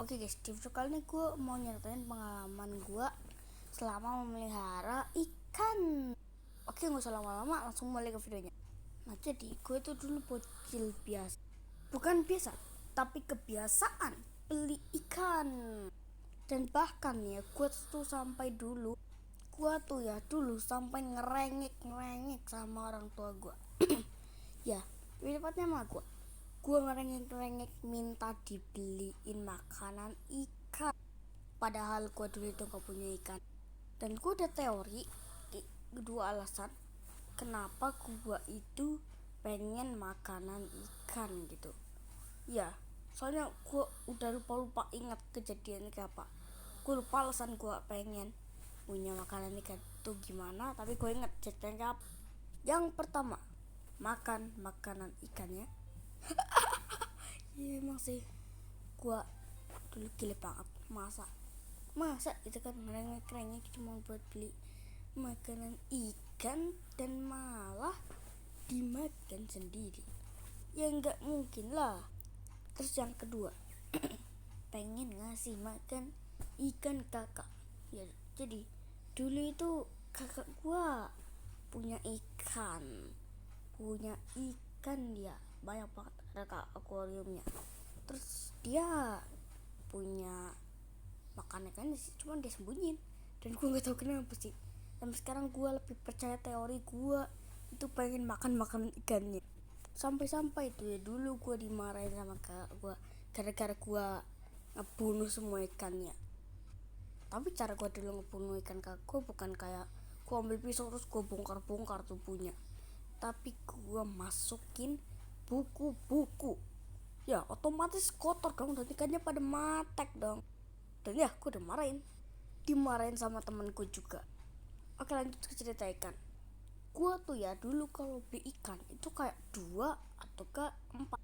Oke guys, di video kali ini gue mau nyeritain pengalaman gue selama memelihara ikan. Oke, gak usah lama-lama, langsung mulai ke videonya. Nah, jadi gue itu dulu bocil biasa. Bukan biasa, tapi kebiasaan beli ikan. Dan bahkan ya, gue tuh sampai dulu sampai ngerengek sama orang tua gue. Ya, lebih tepatnya sama gue ngerengek minta dibeliin makanan ikan, padahal gue dulu itu gak punya ikan. Dan gue ada teori kedua alasan kenapa gue itu pengen makanan ikan gitu. Ya, soalnya gue udah lupa ingat kejadiannya kayak apa. Gue lupa alasan gue pengen punya makanan ikan itu gimana, tapi gue inget ceritanya apa. Yang pertama, makan makanan ikannya. Iya emang sih, gua dulu gila banget. Masa itu kan ngerengek cuma buat beli makanan ikan dan malah dimakan sendiri. Ya nggak mungkin lah. Terus yang kedua, pengen ngasih makan ikan kakak. Ya jadi dulu itu kakak gua punya ikan dia banyak banget, ada akuariumnya. Terus dia punya makan ikan cuma dia sembunyiin, dan gue nggak tahu kenapa sih. Sampai sekarang gue lebih percaya teori gue itu pengen makan ikannya. Sampai itu ya dulu gue dimarahin sama kakak gue gara-gara gue ngebunuh semua ikannya. Tapi cara gue dulu ngebunuh ikan kakak gue bukan kayak gue ambil pisau terus gue bongkar tubuhnya, tapi gue masukin buku-buku. Ya otomatis kotor dong, dan ikannya pada matek dong. Dan ya gue dimarahin sama temanku juga. Oke, lanjut ke cerita ikan. Gue tuh ya dulu kalau beli ikan itu kayak 2 atau ke 4.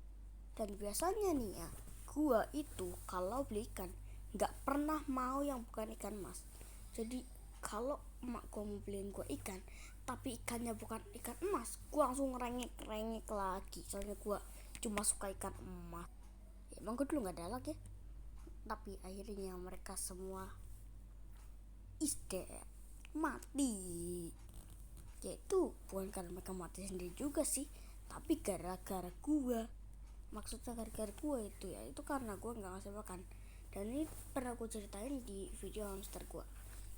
Dan biasanya nih ya, gue itu kalau beli ikan gak pernah mau yang bukan ikan mas. Jadi kalau emak gue mau beliin gue ikan tapi ikannya bukan ikan emas, gue langsung ngerengek lagi. Soalnya gue cuma suka ikan emas. Ya, emang gue dulu gak ada lagi ya. Tapi akhirnya mereka semua mati. Yaitu bukan karena mereka mati sendiri juga sih, tapi gara-gara gue. Maksudnya gara-gara gue itu ya, itu karena gue gak ngasih makan. Dan ini pernah gue ceritain di video hamster gue.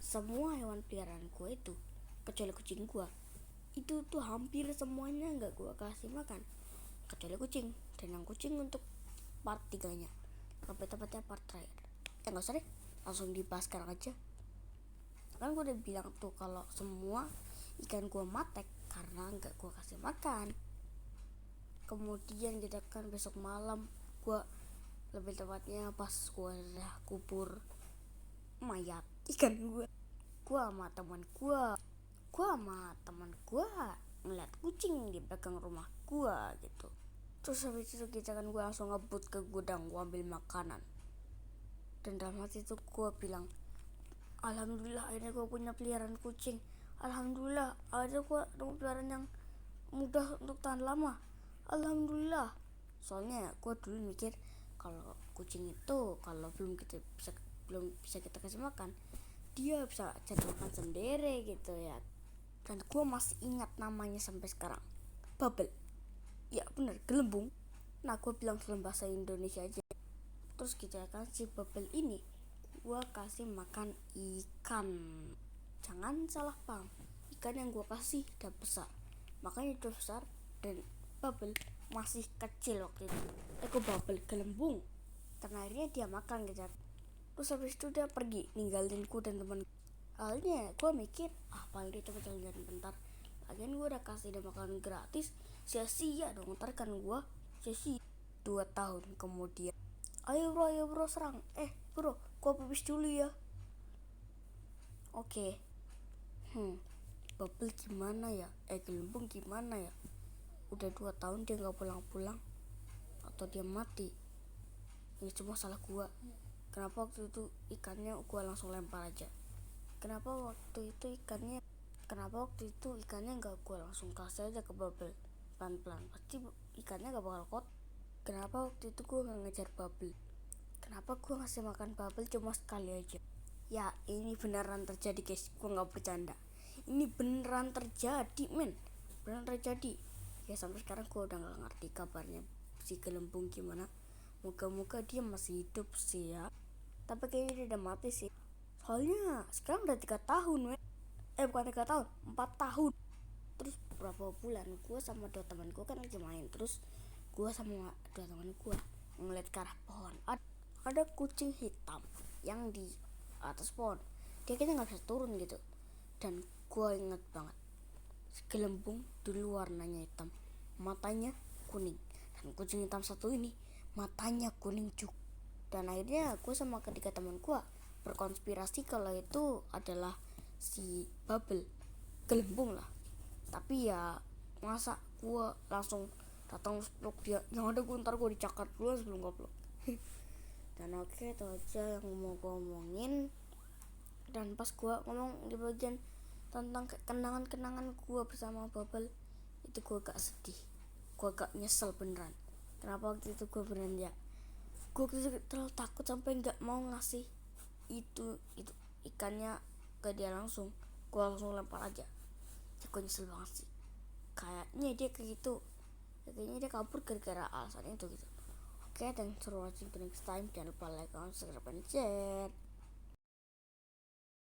Semua hewan peliharaan gue itu, kecuali kucing gue, itu tuh hampir semuanya gak gue kasih makan, kecuali kucing. Dan yang kucing untuk part 3 nya, lebih tepatnya part terakhir. Gak usah deh, langsung dibahas sekarang aja. Kan gue udah bilang tuh kalau semua ikan gue matek karena gak gue kasih makan. Kemudian kita kan besok malam, gue lebih tepatnya pas gue udah kubur mayat ikan gue sama teman gue ngeliat kucing di belakang rumah gue gitu. Terus habis itu kita kan gue langsung ngebut ke gudang, gue ambil makanan. Dan dalam hati itu gue bilang, alhamdulillah akhirnya gue punya peliharaan kucing. Alhamdulillah akhirnya gue ada peliharaan yang mudah untuk tahan lama. Alhamdulillah. Soalnya gue dulu mikir kalau kucing itu kalau belum bisa kita kasih makan, dia bisa cari makan sendiri gitu ya. Dan gue masih ingat namanya sampai sekarang, Bubble. Ya bener, gelembung. Nah gue bilang dalam bahasa Indonesia aja. Terus kita kan si Bubble ini gue kasih makan ikan. Jangan salah paham, ikan yang gue kasih udah besar, makanya udah besar. Dan Bubble masih kecil waktu itu. Bubble gelembung. Karena akhirnya dia makan gitu. Terus habis itu dia pergi ninggalin ku dan temen. Awalnya gue mikir paling dia cuma jalan bentar, lagian gue udah kasih dia makan gratis, sia-sia dong. Ntar kan gue sia-sia. 2 tahun kemudian, ayo bro serang. Bro, gue pipis dulu ya. Oke. Bubble gimana ya, gelembung gimana ya, udah 2 tahun dia gak pulang-pulang. Atau dia mati? Ini cuma salah gue. Kenapa waktu itu ikannya gue langsung lempar aja? Kenapa waktu itu ikannya gak gue langsung kasih aja ke Bubble pelan-pelan? Pasti ikannya gak bakal kot. Kenapa waktu itu gue gak ngejar Bubble? Kenapa kenapa gue ngasih makan bubble cuma sekali aja. Ya ini beneran terjadi guys, gue gak bercanda. Ini beneran terjadi men, beneran terjadi. Ya sampai sekarang gue udah gak ngerti kabarnya si Gelembung gimana. Moga-moga dia masih hidup sih ya. Tapi kayaknya dia udah mati sih. Soalnya sekarang udah 3 tahun men. Bukan 3 tahun, 4 tahun. Terus berapa bulan gue sama 2 teman gue kan lagi main. Terus gue sama 2 teman gue ngeliat ke arah pohon. Ada kucing hitam yang di atas pohon. Dia kayaknya gak bisa turun gitu. Dan gue inget banget, Gelembung dulu warnanya hitam, matanya kuning. Dan kucing hitam satu ini matanya kuning juga. Dan akhirnya gue sama ketiga teman gue berkonspirasi kalau itu adalah si Bubble, Gelembung lah. Tapi ya masa gue langsung datang peluk dia, yang ada gue ntar gue dicakar dulu sebelum gue peluk. Dan oke, itu aja yang mau gue omongin. Dan pas gue ngomong di bagian tentang kenangan-kenangan gue bersama Bubble, itu gue agak sedih, gue agak nyesel beneran. Kenapa waktu itu gue beneran ya, gue terlalu takut sampai nggak mau ngasih itu ikannya ke dia langsung. Gue langsung lempar aja. Ya, gue nyesel banget sih. Kayaknya dia kayak gitu, kayaknya dia kabur gara-gara alasan itu gitu. Oke, thanks for watching. The next time, jangan lupa like, comment, subscribe, and share.